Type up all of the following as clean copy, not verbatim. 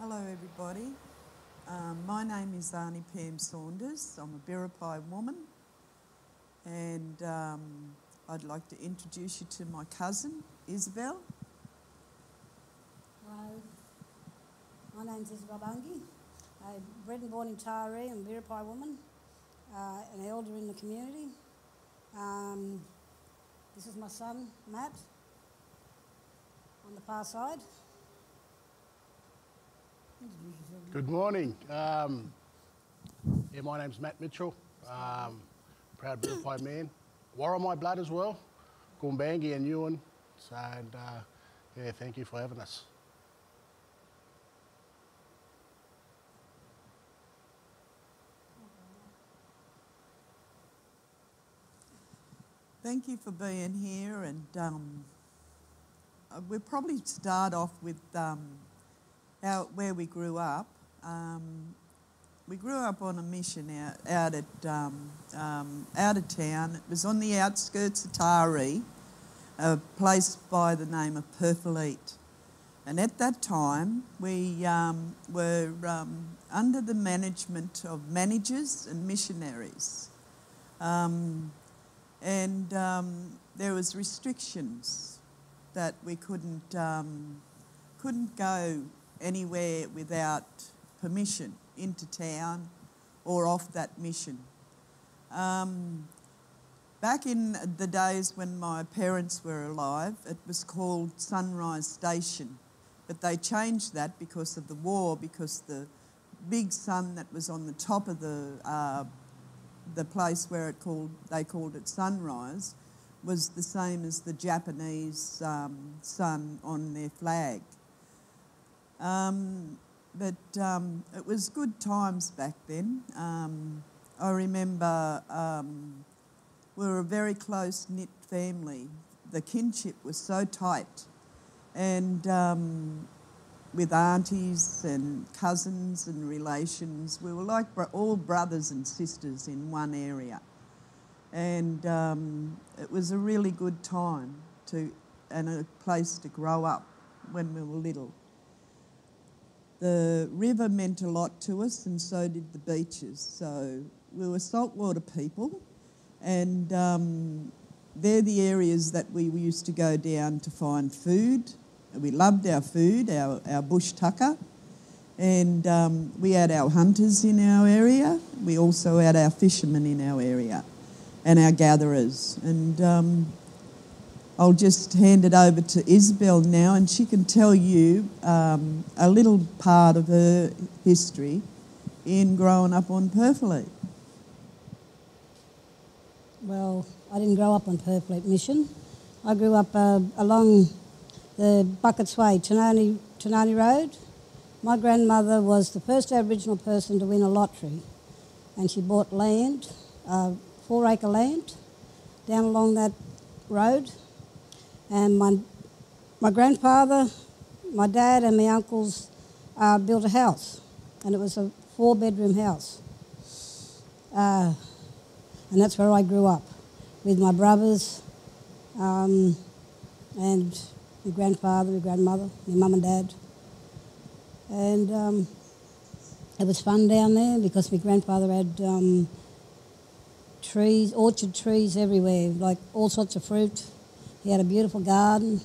Hello everybody, my name is Arnie Pam Saunders. I'm a Biripi woman and I'd like to introduce you to my cousin, Isabel. Hello, my name's Isabel Bungie. I'm bred and born in Taree. I'm a Biripi woman, an elder in the community. This is my son, Matt, on the far side. Good morning. My name's Matt Mitchell. Proud Biripi man. Warramai blood as well. Goombangi and Ewan. So, thank you for having us. Thank you for being here, and we'll probably start off with where we grew up. We grew up on a mission out of town. It was on the outskirts of Taree, a place by the name of Purfleet. And at that time, we were under the management of managers and missionaries. There was restrictions that we couldn't go anywhere without permission into town or off that mission. Back in the days when my parents were alive, it was called Sunrise Station, but they changed that because of the war, because the big sun that was on the top of the place where they called it Sunrise was the same as the Japanese sun on their flag. But it was good times back then. I remember we were a very close-knit family. The kinship was so tight, and with aunties and cousins and relations, we were like all brothers and sisters in one area. And it was a really good time and a place to grow up when we were little. The river meant a lot to us, and so did the beaches. So we were saltwater people, and they're the areas that we used to go down to find food. We loved our food, our bush tucker, and we had our hunters in our area. We also had our fishermen in our area and our gatherers. And I'll just hand it over to Isabel now, and she can tell you a little part of her history in growing up on Purfleet. Well, I didn't grow up on Purfleet Mission. I grew up along the Buckets Way, Tanani Road. My grandmother was the first Aboriginal person to win a lottery, and she bought land, 4-acre land, down along that road. And my grandfather, my dad and my uncles built a house, and it was a 4-bedroom house. And that's where I grew up, with my brothers and my grandfather, my grandmother, my mum and dad. And it was fun down there because my grandfather had trees, orchard trees everywhere, like all sorts of fruit. He had a beautiful garden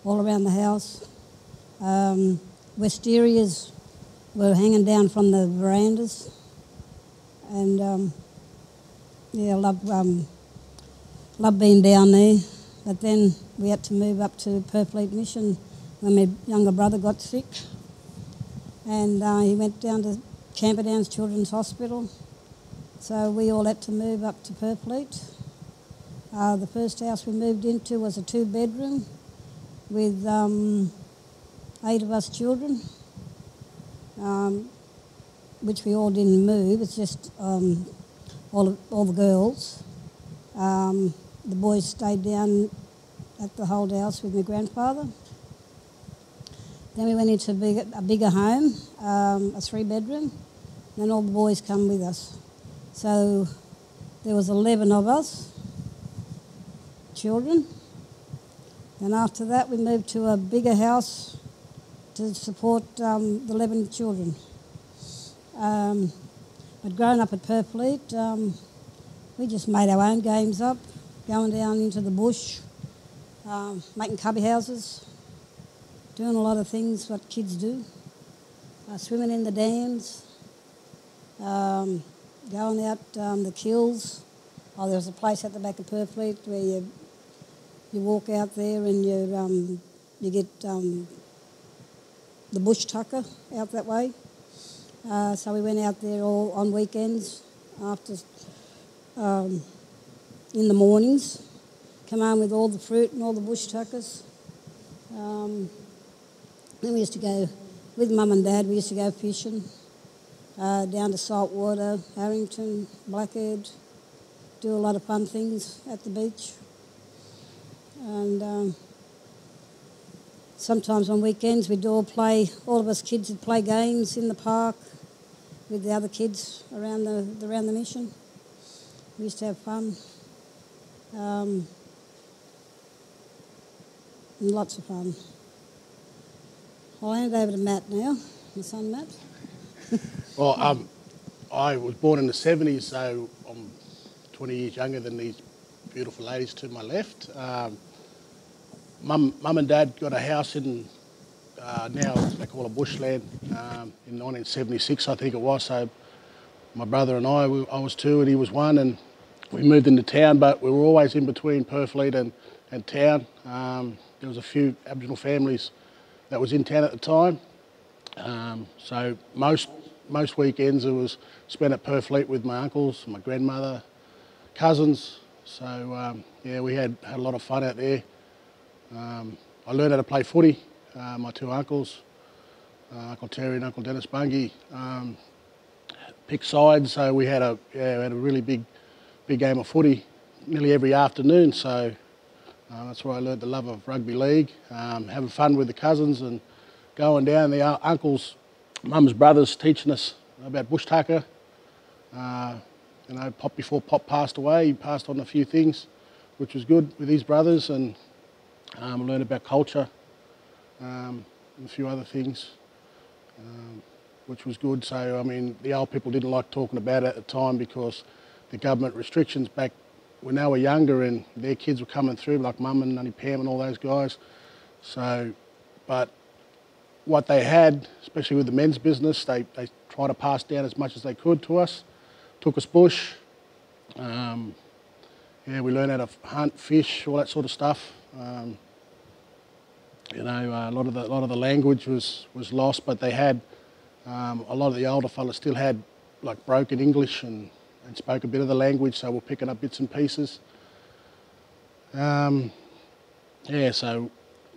all around the house. Wistarias were hanging down from the verandas. And I loved being down there. But then we had to move up to Purfleet Mission when my younger brother got sick. And he went down to Camperdown's Children's Hospital. So we all had to move up to Purfleet. The first house we moved into was a 2-bedroom with 8 of us children, which we all didn't move. It's just all the girls. The boys stayed down at the Hold House with my grandfather. Then we went into a bigger home, a 3-bedroom. Then all the boys come with us. So there was 11 of us, children. And after that we moved to a bigger house to support the 11 children. But growing up at Purfleet, we just made our own games up, going down into the bush, making cubby houses, doing a lot of things what kids do, swimming in the dams, going out the kills. Oh, there was a place at the back of Purfleet where you walk out there and you get the bush tucker out that way. So we went out there all on weekends after in the mornings, come home with all the fruit and all the bush tuckers. Then we used to go with Mum and Dad. We used to go fishing down to Saltwater, Harrington, Blackhead. Do a lot of fun things at the beach. And sometimes on weekends we'd all of us kids would play games in the park with the other kids around the mission. We used to have fun. And lots of fun. I'll hand it over to Matt now, my son Matt. Well, I was born in the 70s, so I'm 20 years younger than these beautiful ladies to my left. Mum and Dad got a house in, now they call it bushland, in 1976 I think it was. So my brother and I was 2 and he was 1, and we moved into town, but we were always in between Purfleet and town. There was a few Aboriginal families that was in town at the time. So most weekends it was spent at Purfleet with my uncles, my grandmother, cousins. So yeah, we had a lot of fun out there. I learned how to play footy. My 2 uncles, Uncle Terry and Uncle Dennis Bungie, picked sides. So we had a really big game of footy nearly every afternoon. So that's where I learned the love of rugby league, having fun with the cousins and going down. The uncles, Mum's brothers teaching us about bush tucker. You know, before Pop passed away, he passed on a few things, which was good with his brothers, and learned about culture and a few other things, which was good. So, I mean, the old people didn't like talking about it at the time because the government restrictions back when they were younger and their kids were coming through, like Mum and Auntie Pam and all those guys. So, but what they had, especially with the men's business, they tried to pass down as much as they could to us. Took us bush. Yeah, we learned how to hunt, fish, all that sort of stuff. You know, a lot of the language was lost, but they had a lot of the older fellas still had like broken English and spoke a bit of the language, so we're picking up bits and pieces. Yeah, so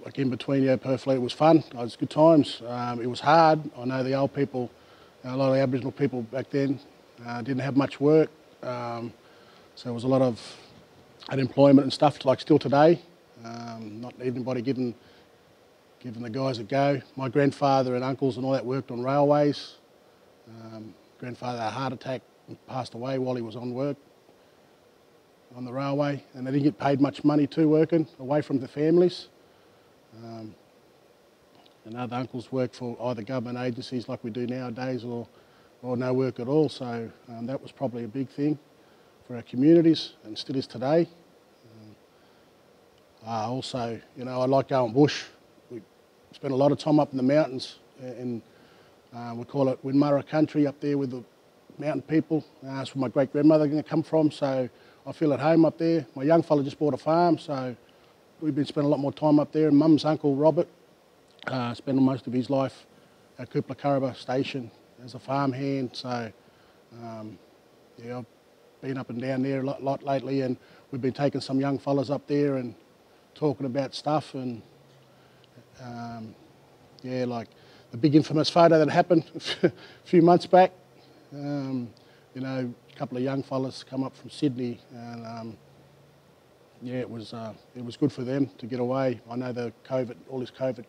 like in between, yeah, Purfleet was fun. It was good times. It was hard. I know the old people, a lot of the Aboriginal people back then didn't have much work, so there was a lot of unemployment and stuff, like still today. Not anybody giving the guys a go. My grandfather and uncles and all that worked on railways. Grandfather had a heart attack and passed away while he was on work on the railway, and they didn't get paid much money too, working away from the families. And other uncles worked for either government agencies like we do nowadays or no work at all. So that was probably a big thing for our communities and still is today. Also, you know, I like going bush. We spent a lot of time up in the mountains and we call it Winmurra country up there with the mountain people. That's where my great-grandmother come from, so I feel at home up there. My young fella just bought a farm, so we've been spending a lot more time up there. And Mum's uncle, Robert, spent most of his life at Kuplakaraba Station as a farmhand, so yeah, I've been up and down there a lot lately, and we've been taking some young fellas up there and talking about stuff, and yeah, like the big infamous photo that happened a few months back. You know, a couple of young fellas come up from Sydney, and yeah, it was good for them to get away. I know the COVID, all this COVID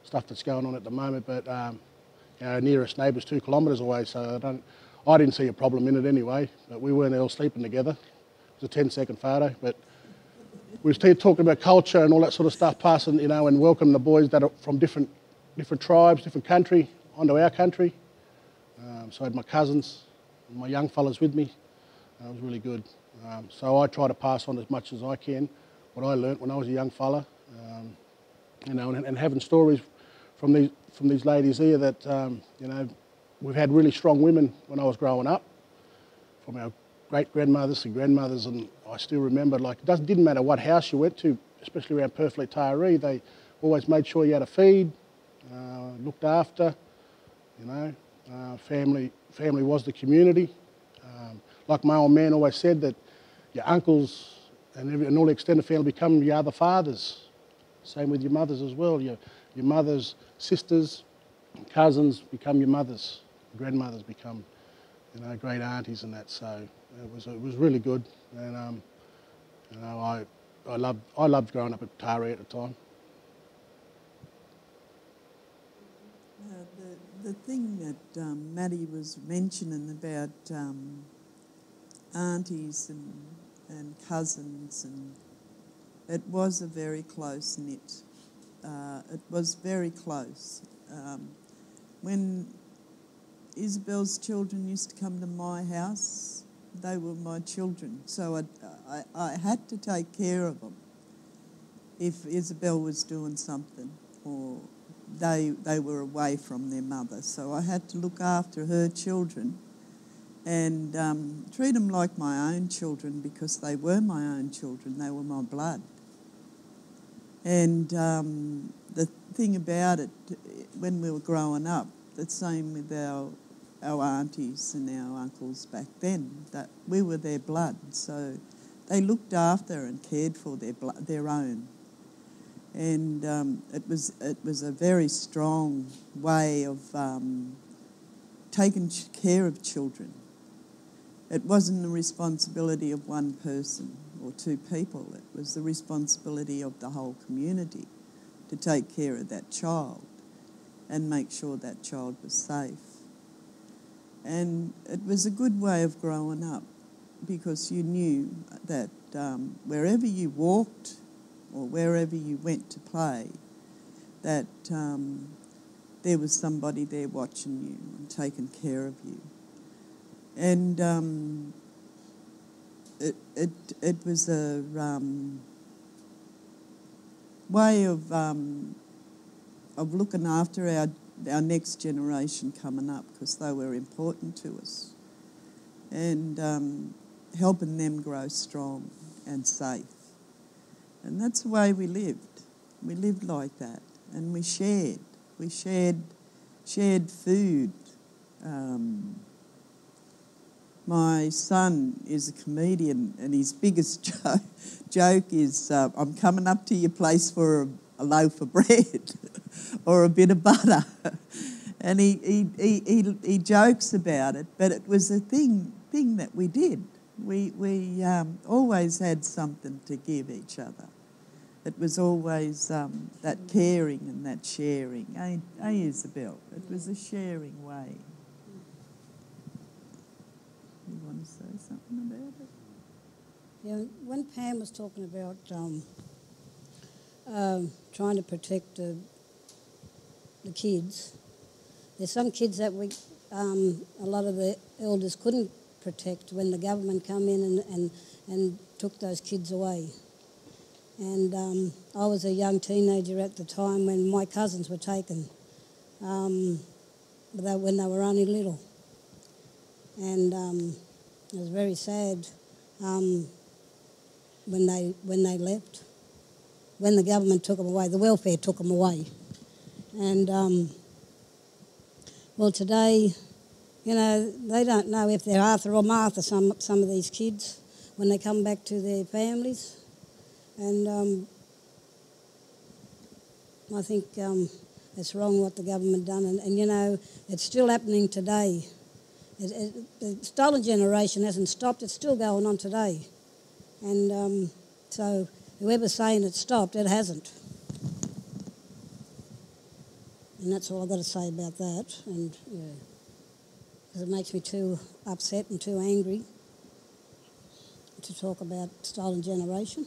stuff that's going on at the moment, but you know, our nearest neighbour's 2 kilometres away, so I didn't see a problem in it anyway. But we weren't all sleeping together. It was a 10-second photo, but we were talking about culture and all that sort of stuff, passing, you know, and welcoming the boys that are from different different tribes, different country, onto our country. So I had my cousins, and my young fellas with me. It was really good. So I try to pass on as much as I can what I learnt when I was a young fella, you know, and having stories from these ladies here that, you know, we've had really strong women when I was growing up, from our great-grandmothers and grandmothers, and I still remember, like, it didn't matter what house you went to, especially around Perth Taree, they always made sure you had a feed, looked after, you know. Family was the community. Like my old man always said, that your uncles and all the extended family become your other fathers. Same with your mothers as well. Your mother's sisters, cousins become your mothers. Grandmothers become, you know, great aunties and that. So it was really good, and you know, I loved growing up at Taree at the time. The thing that Maddie was mentioning about aunties and cousins, and it was a very close knit. It was very close. When Isabel's children used to come to my house, they were my children, so I had to take care of them if Isabel was doing something or they were away from their mother. So I had to look after her children and treat them like my own children, because they were my own children. They were my blood. And the thing about it, when we were growing up, the same with our aunties and our uncles back then, that we were their blood. So they looked after and cared for their own. And it was a very strong way of taking care of children. It wasn't the responsibility of one person or two people. It was the responsibility of the whole community to take care of that child and make sure that child was safe. And it was a good way of growing up, because you knew that wherever you walked or wherever you went to play, that there was somebody there watching you and taking care of you. And it was a way of looking after our next generation coming up, because they were important to us, and helping them grow strong and safe. And that's the way we lived. We lived like that, and we shared. We shared food. My son is a comedian, and his biggest joke is, I'm coming up to your place for a loaf of bread or a bit of butter. And he jokes about it, but it was a thing that we did. We always had something to give each other. It was always that caring and that sharing. Isabel? It was a sharing way. You want to say something about it? Yeah, when Pam was talking about trying to protect the kids, there's some kids that a lot of the elders couldn't protect when the government come in and took those kids away. And I was a young teenager at the time when my cousins were taken, when they were only little. And it was very sad when they left, when the government took them away, the welfare took them away. And, well, today, you know, they don't know if they're Arthur or Martha, some of these kids, when they come back to their families. And I think it's wrong what the government done. And, you know, it's still happening today. The stolen generation hasn't stopped. It's still going on today. And so whoever's saying it stopped, it hasn't. And that's all I've got to say about that. And yeah, because it makes me too upset and too angry to talk about stolen generation.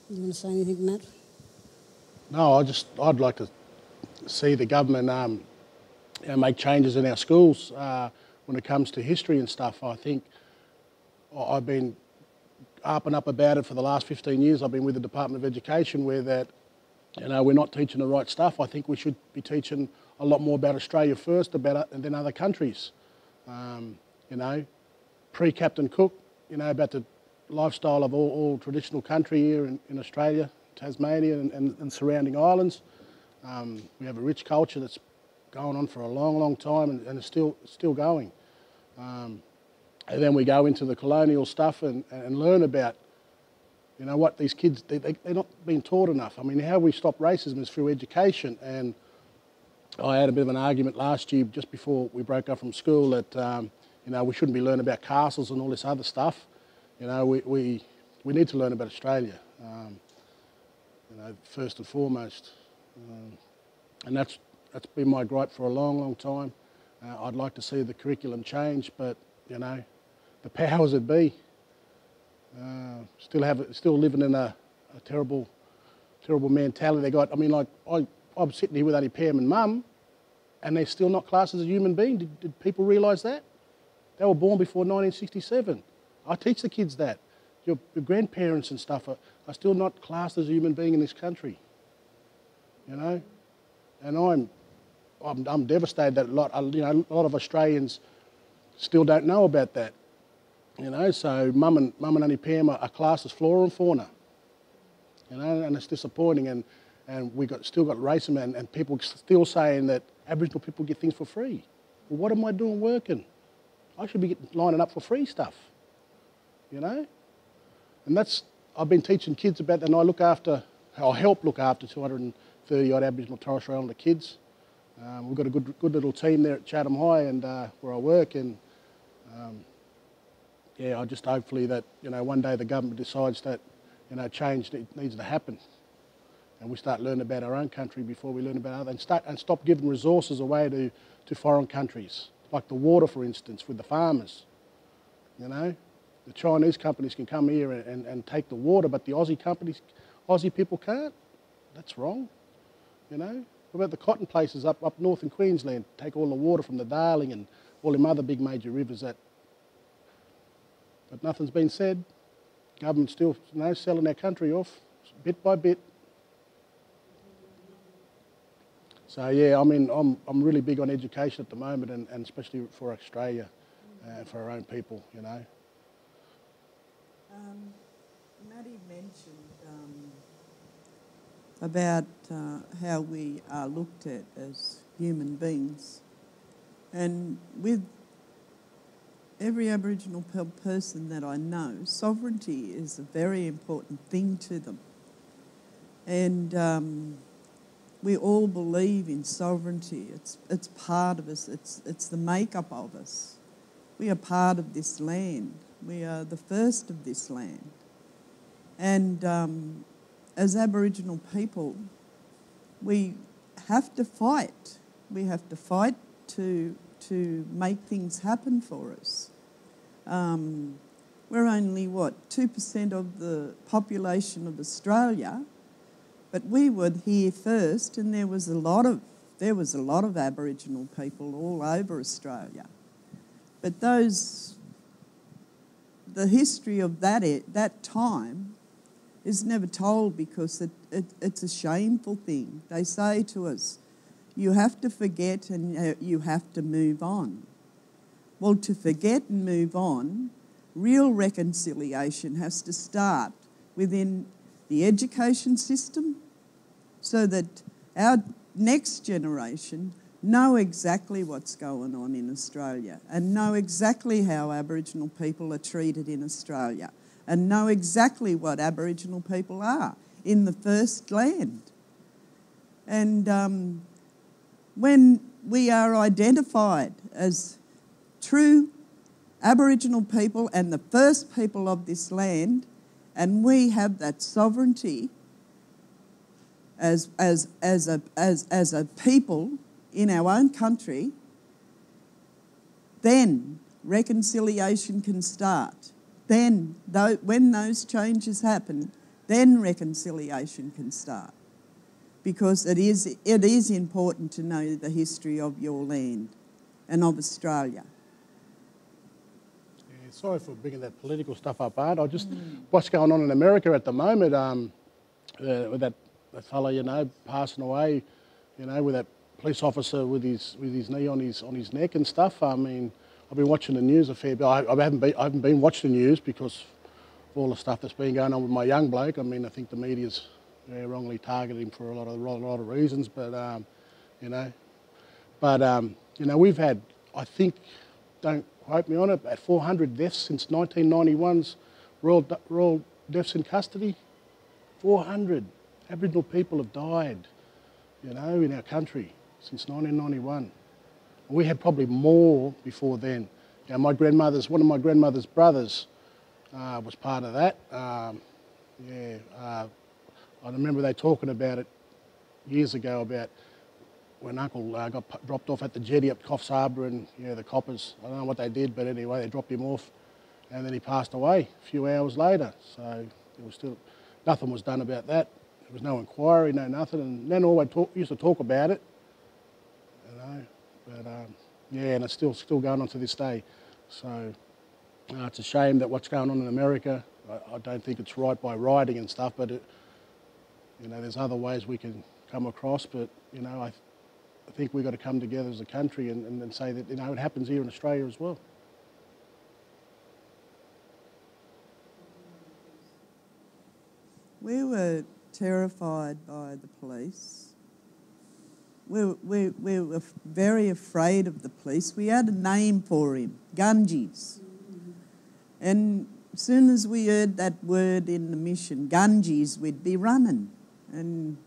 You want to say anything, Matt? No, I'd like to see the government make changes in our schools when it comes to history and stuff. I think I've been up and up about it for the last 15 years. I've been with the Department of Education where that, we're not teaching the right stuff. I think we should be teaching a lot more about Australia first, and then other countries. Pre-Captain Cook, about the lifestyle of all traditional country here in Australia, Tasmania and surrounding islands. We have a rich culture that's going on for a long, long time and is still going. And then we go into the colonial stuff and learn about, what these kids, they're not being taught enough. I mean, how we stop racism is through education. And I had a bit of an argument last year, just before we broke up from school, that, we shouldn't be learning about castles and all this other stuff. We need to learn about Australia, first and foremost. And that's been my gripe for a long, long time. I'd like to see the curriculum change, but, the powers that be still living in a terrible mentality they got. I mean, like, I'm sitting here with only Pam and Mum, and they're still not classed as a human being. Did people realise that? They were born before 1967. I teach the kids that. Your grandparents and stuff are still not classed as a human being in this country. And I'm devastated that a lot of Australians still don't know about that. So Mum and Auntie Pam are classed as flora and fauna. And it's disappointing. And we still got racism and people still saying that Aboriginal people get things for free. Well, what am I doing working? I should be lining up for free stuff. And I've been teaching kids about that, and I help look after 230 odd Aboriginal Torres Strait Islander kids. We've got a good little team there at Chatham High and where I work, and I just hopefully that one day the government decides that change needs to happen, and we start learning about our own country before we learn about others, and stop giving resources away to foreign countries, like the water, for instance, with the farmers. The Chinese companies can come here and take the water, but the Aussie people can't. That's wrong. What about the cotton places up north in Queensland? Take all the water from the Darling and all them other big major rivers but nothing's been said. Government's still selling our country off bit by bit. So yeah, I mean, I'm really big on education at the moment, and especially for Australia and for our own people, Maddie mentioned about how we are looked at as human beings. And with every Aboriginal person that I know, sovereignty is a very important thing to them. And we all believe in sovereignty. It's part of us. It's the makeup of us. We are part of this land. We are the first of this land. And as Aboriginal people, we have to fight. We have to fight to make things happen for us. We're only, 2% of the population of Australia, but we were here first, and there was a lot of Aboriginal people all over Australia. But the history of that time is never told because it's a shameful thing. They say to us, you have to forget and you have to move on. Well, to forget and move on, real reconciliation has to start within the education system so that our next generation know exactly what's going on in Australia and know exactly how Aboriginal people are treated in Australia and know exactly what Aboriginal people are in the first land. And when we are identified as true Aboriginal people and the first people of this land, and we have that sovereignty as a people in our own country, then reconciliation can start. Then, when those changes happen, then reconciliation can start. because it is important to know the history of your land and of Australia. Yeah, sorry for bringing that political stuff up, Art. What's going on in America at the moment, with that fellow, passing away, with that police officer with his knee on his neck and stuff. I mean, I've been watching the news a fair bit. I haven't been watching the news because of all the stuff that's been going on with my young bloke. I mean, I think the media's wrongly targeted him for a lot of reasons, but we've had, I think, don't quote me on it, about 400 deaths since 1991's royal deaths in custody. 400 Aboriginal people have died, in our country since 1991. We had probably more before then. One of my grandmother's brothers was part of that. I remember they talking about it years ago, about when Uncle got dropped off at the jetty at Coffs Harbour, and the coppers, I don't know what they did, but anyway, they dropped him off, and then he passed away a few hours later. So there was still nothing was done about that. There was no inquiry, no nothing, and then all they used to talk about it, But and it's still going on to this day. So it's a shame that what's going on in America. I don't think it's right by rioting and stuff, but there's other ways we can come across. But I think we've got to come together as a country and say that it happens here in Australia as well. We were terrified by the police. We were very afraid of the police. We had a name for him, Gungies. And as soon as we heard that word in the mission, Gungies, we'd be running. And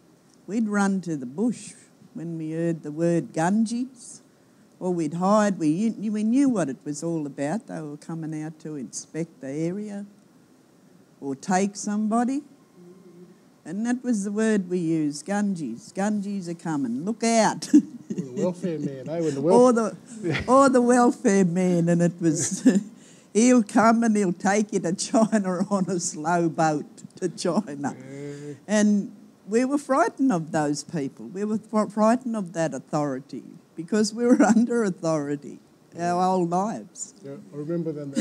we'd run to the bush when we heard the word Gungies. Or we'd hide. We knew what it was all about. They were coming out to inspect the area or take somebody. And that was the word we used, Gungies. Gungies are coming. Look out. Or the welfare man, eh? Or the welfare man. And it was, he'll come and he'll take you to China on a slow boat to China. Yeah. And we were frightened of those people. We were frightened of that authority because we were under authority our whole lives. Yeah, I remember them.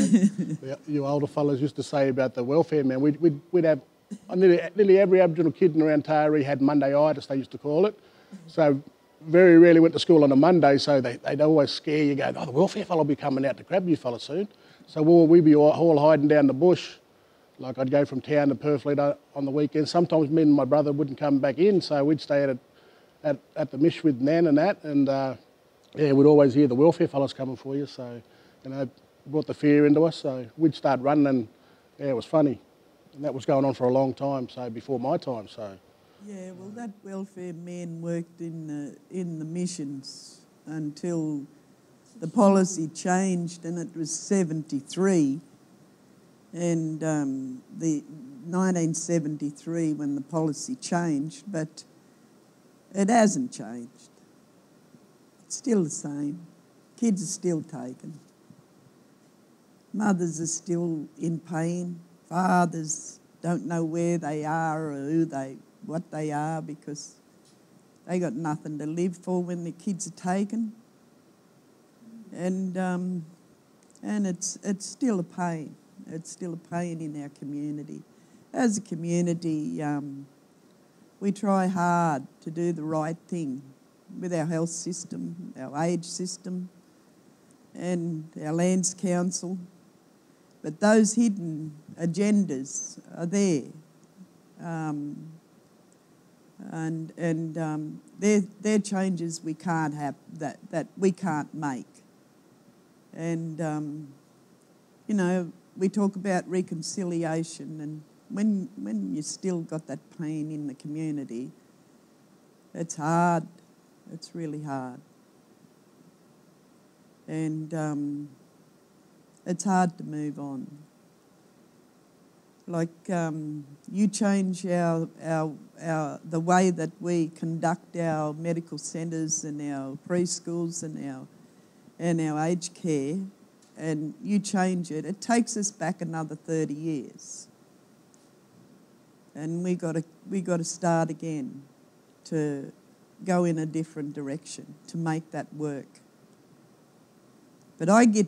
You older fellas used to say about the welfare man. We'd have nearly every Aboriginal kid around Taree had Monday-itis, they used to call it. So very rarely went to school on a Monday, so they'd always scare you, go, the welfare fellow will be coming out to grab you fella soon. So we'd be all hiding down the bush. Like I'd go from town to Perfleet on the weekend. Sometimes me and my brother wouldn't come back in, so we'd stay at the mish with Nan and that, and we'd always hear the welfare fellas coming for you, so, brought the fear into us, so we'd start running, and it was funny. And that was going on for a long time, so before my time, so. Yeah, well, that welfare man worked in the missions until the policy changed, and it was 73, and the 1973 when the policy changed, but it hasn't changed. It's still the same. Kids are still taken. Mothers are still in pain. Fathers don't know where they are or what they are because they got nothing to live for when the kids are taken. And it's still a pain. It's still a pain in our community. As a community, we try hard to do the right thing with our health system, our age system, and our Lands Council. But those hidden agendas are there, and they're changes we can't have, that we can't make. And we talk about reconciliation, and when you still got that pain in the community, it's hard. It's really hard, and it's hard to move on. Like you change the way that we conduct our medical centres and our preschools and our aged care, and you change it. It takes us back another 30 years, and we got to start again. to go in a different direction, to make that work. But I get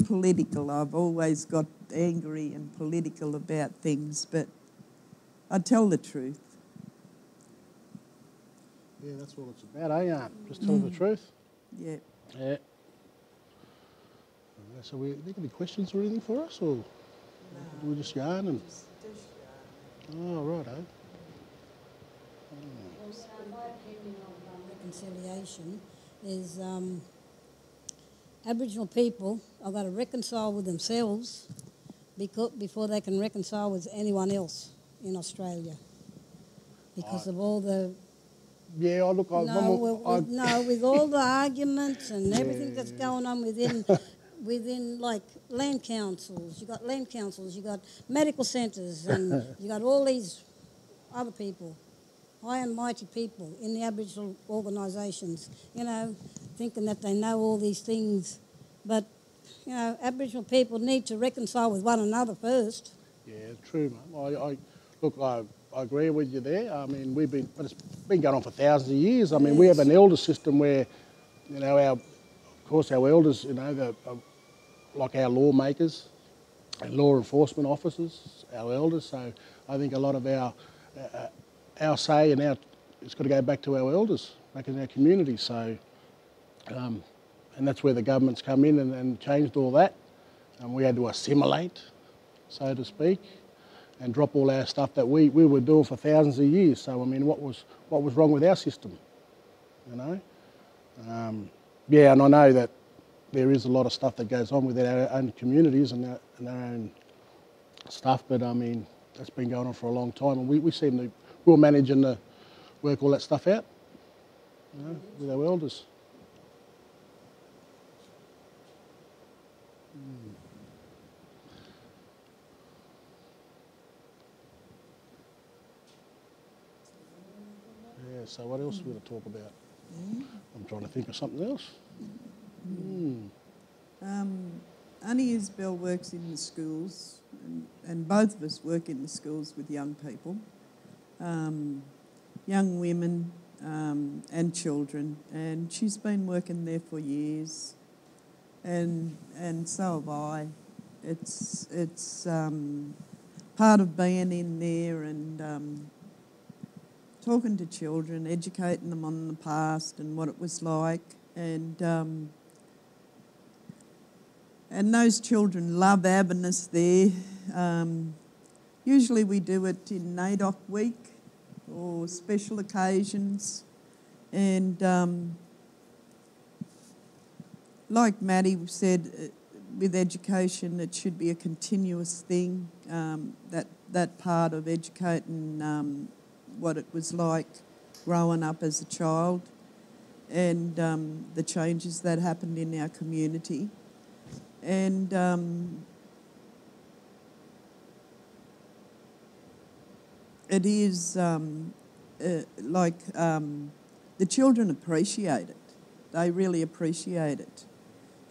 political. I've always got angry and political about things, but I tell the truth. Yeah, that's all it's about, eh? Just tell the truth. Yeah. Yeah. So, we got any questions or anything for us, or do we just yarn and? Oh, right, eh? My opinion of reconciliation is Aboriginal people have got to reconcile with themselves before they can reconcile with anyone else in Australia. Because of all the... Yeah, with all the arguments and everything that's going on within like land councils. You got land councils, you got medical centres, and you got all these other people, high and mighty people in the Aboriginal organisations, thinking that they know all these things. But, Aboriginal people need to reconcile with one another first. Yeah, true, mate. I agree with you there. I mean, but it's been going on for thousands of years. I mean, we have an elder system where, of course, our elders, like our lawmakers and law enforcement officers, our elders. So I think a lot of our say and it's got to go back to our elders, back in our community. So, and that's where the government's come in and changed all that. And we had to assimilate, so to speak, and drop all our stuff that we were doing for thousands of years. So I mean, what was wrong with our system? Yeah, and I know that there is a lot of stuff that goes on within our own communities and our own stuff, but I mean, that's been going on for a long time, and we seem to, we're managing to work all that stuff out, with our elders. Yeah, so what else are we going to talk about? I'm trying to think of something else. Annie Isbell works in the schools, and both of us work in the schools with young people, young women and children, and she's been working there for years, and so have I. It's part of being in there and talking to children, educating them on the past and what it was like, and those children love having us there. Usually we do it in NAIDOC week or special occasions, and like Maddie said, with education it should be a continuous thing, that part of educating what it was like growing up as a child and the changes that happened in our community. And it is the children appreciate it. They really appreciate it.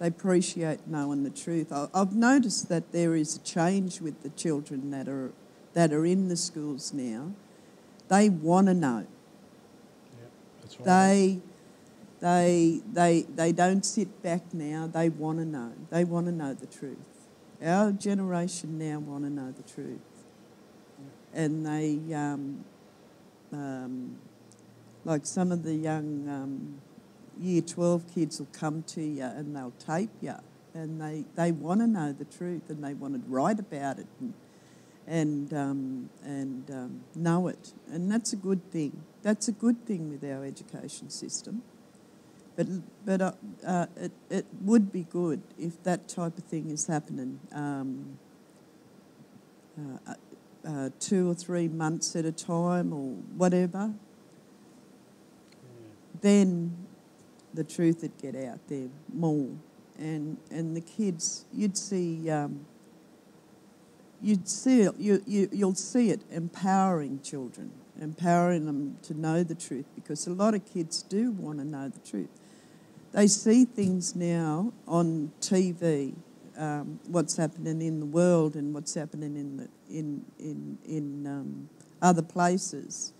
They appreciate knowing the truth. I've noticed that there is a change with the children that are in the schools now. They want to know. Yeah, that's right. They don't sit back now. They want to know. They want to know the truth. Our generation now want to know the truth. And they, like some of the young Year 12 kids will come to you and they'll tape you, and they want to know the truth and they want to write about it and know it. And that's a good thing. That's a good thing with our education system. But it would be good if that type of thing is happening 2 or 3 months at a time or whatever. Then the truth would get out there more, and the kids, you'll see it empowering children, empowering them to know the truth, because a lot of kids do want to know the truth. They see things now on TV, what's happening in the world and what's happening in other places,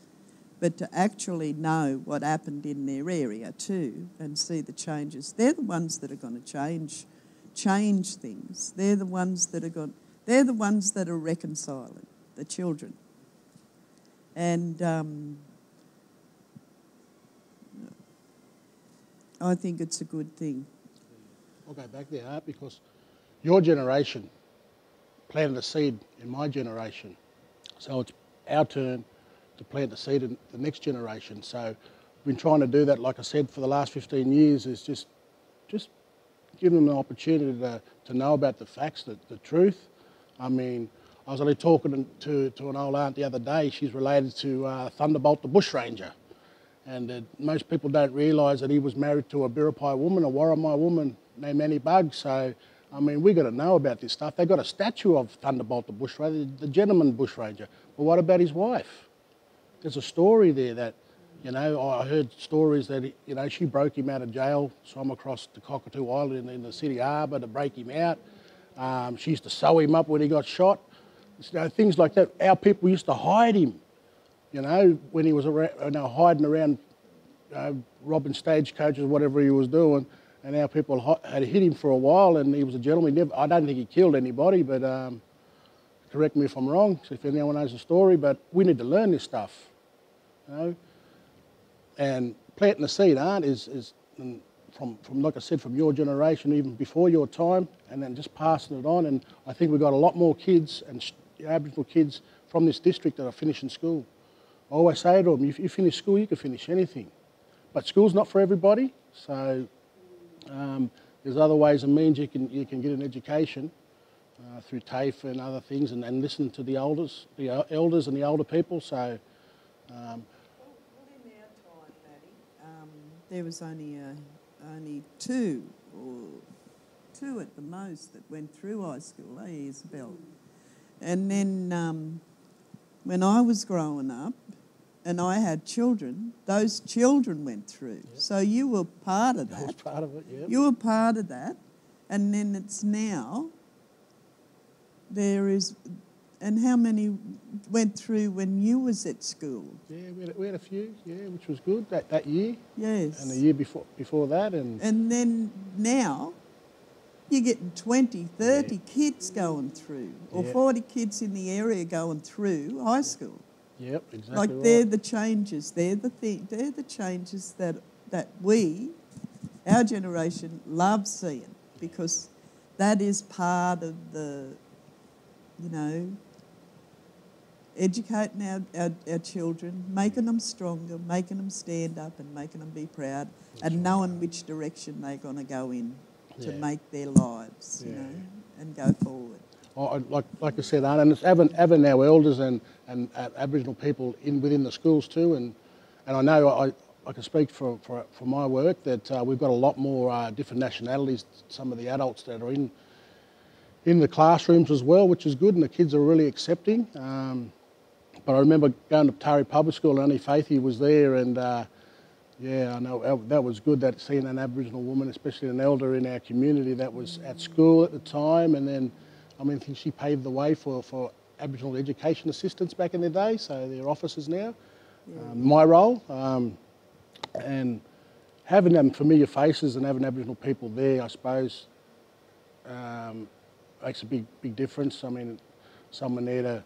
but to actually know what happened in their area too and see the changes. They're the ones that are going to change things. They're the ones that are reconciling, the children. And I think it's a good thing. I'll go back there, Art, because your generation planted a seed in my generation. So it's our turn to plant the seed in the next generation. So we've been trying to do that, like I said, for the last 15 years, is just give them an opportunity to know about the facts, the truth. I mean, I was only talking to an old aunt the other day. She's related to Thunderbolt the bushranger. And most people don't realise that he was married to a Biripi woman, a Warramai woman named Annie Bug. So, I mean, we got to know about this stuff. They've got a statue of Thunderbolt the bushranger, the gentleman bushranger. But what about his wife? There's a story there that, you know, I heard stories that, you know, she broke him out of jail, swam across the Cockatoo Island in the city harbour to break him out. She used to sew him up when he got shot. You know, things like that. Our people used to hide him, you know, when he was around, you know, hiding around, robbing stagecoaches, whatever he was doing. And our people had hit him for a while, and he was a gentleman. I don't think he killed anybody, but correct me if I'm wrong, if anyone knows the story. But we need to learn this stuff, you know. And planting a seed, is from like I said, from your generation, even before your time, and then just passing it on. And I think we've got a lot more kids and Aboriginal kids from this district that are finishing school. I always say to them, if you finish school, you can finish anything. But school's not for everybody, so there's other ways and means you can get an education through TAFE and other things, and listen to the elders and the older people. So. There was only two at the most that went through high school, Isabel? And then when I was growing up and I had children, those children went through. Yep. So you were part of that. I was part of it, yeah. You were part of that. And then it's now, there is... And how many went through when you was at school? Yeah, we had a few, yeah, which was good that year. Yes. And the year before that. And then now you're getting 20, 30 kids going through, or 40 kids in the area going through high school. Yep, exactly like right. They're the changes. They're the changes that we, our generation, love seeing, because that is part of the, you know, educating our children, making them stronger, making them stand up and making them be proud, and knowing which direction they're going to go in to make their lives, you know, and go forward. Oh, like I said, and it's having our elders and Aboriginal people within the schools too, and I know I can speak for my work that we've got a lot more different nationalities, some of the adults that are in the classrooms as well, which is good, and the kids are really accepting. But I remember going to Tari Public School, and only Faithy was there, and yeah, I know that was good, that seeing an Aboriginal woman, especially an elder in our community that was at school at the time, and then, I mean, I think she paved the way for Aboriginal education assistants back in the day, so they're officers now. Yeah. My role, and having them familiar faces and having Aboriginal people there, I suppose, makes a big difference. I mean, someone there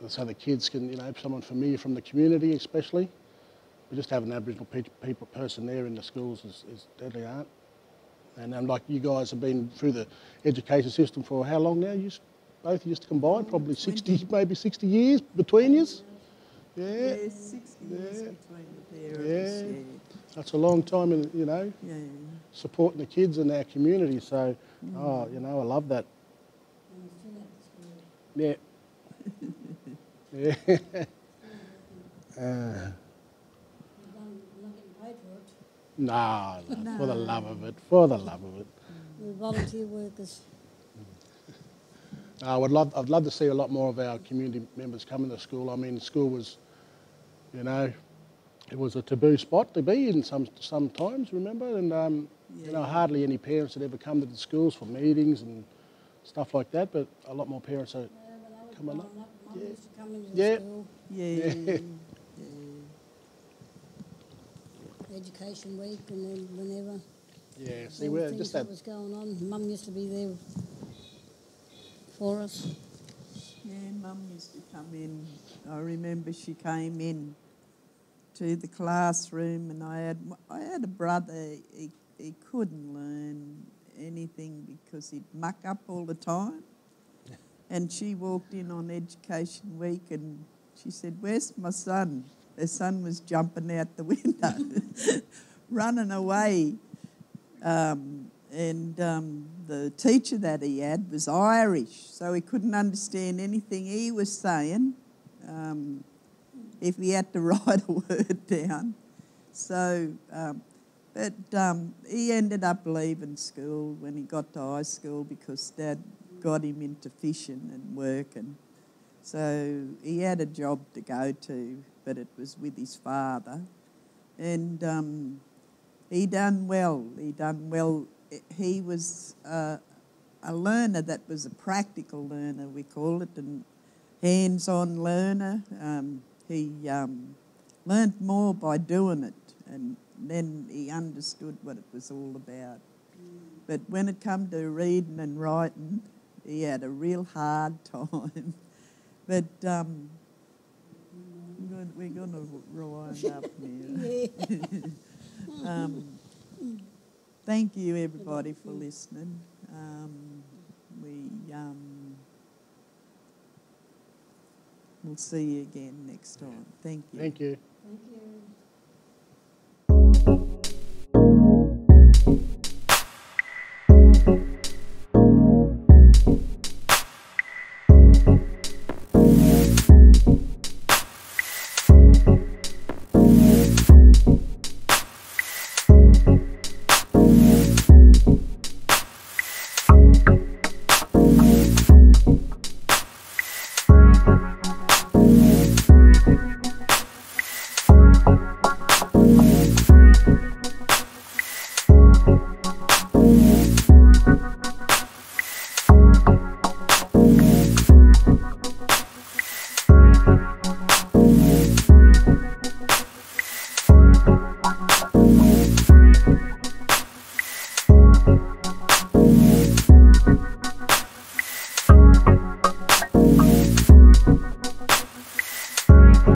so the kids can, you know, someone familiar from the community especially. But just having an Aboriginal person there in the schools is deadly art. And like you guys have been through the education system for how long now? Both used to combine, probably 60, maybe 60 years between you? Yeah. Yeah, 60 years between the pair of us, yeah. That's a long time, you know, supporting the kids in our community. So, you know, I love that. Yeah. Yeah. No, for the love of it, for the love of it. We're volunteer workers. I'd love to see a lot more of our community members coming to school. I mean, school was, you know, it was a taboo spot to be in sometimes, remember? And, you know, hardly any parents had ever come to the schools for meetings and stuff like that, but a lot more parents are coming up. Mum used to come into the school. Yeah. Education Week and then whenever. Yeah, see, all we're things just that that. was going on. Mum used to be there for us. Yeah, Mum used to come in. I remember she came in to the classroom, and I had a brother. He couldn't learn anything because he'd muck up all the time. And she walked in on Education Week, and she said, "Where's my son?" Her son was jumping out the window, running away. The teacher that he had was Irish, so he couldn't understand anything he was saying if he had to write a word down. So, he ended up leaving school when he got to high school because Dad got him into fishing and working. So he had a job to go to, but it was with his father. And he done well. He was a learner that was a practical learner, we call it, and hands-on learner. He learnt more by doing it, and then he understood what it was all about. But when it come to reading and writing, he had a real hard time. But we're going to rewind up now. Thank you, everybody, for listening. We'll see you again next time. Thank you. Thank you. Thank you.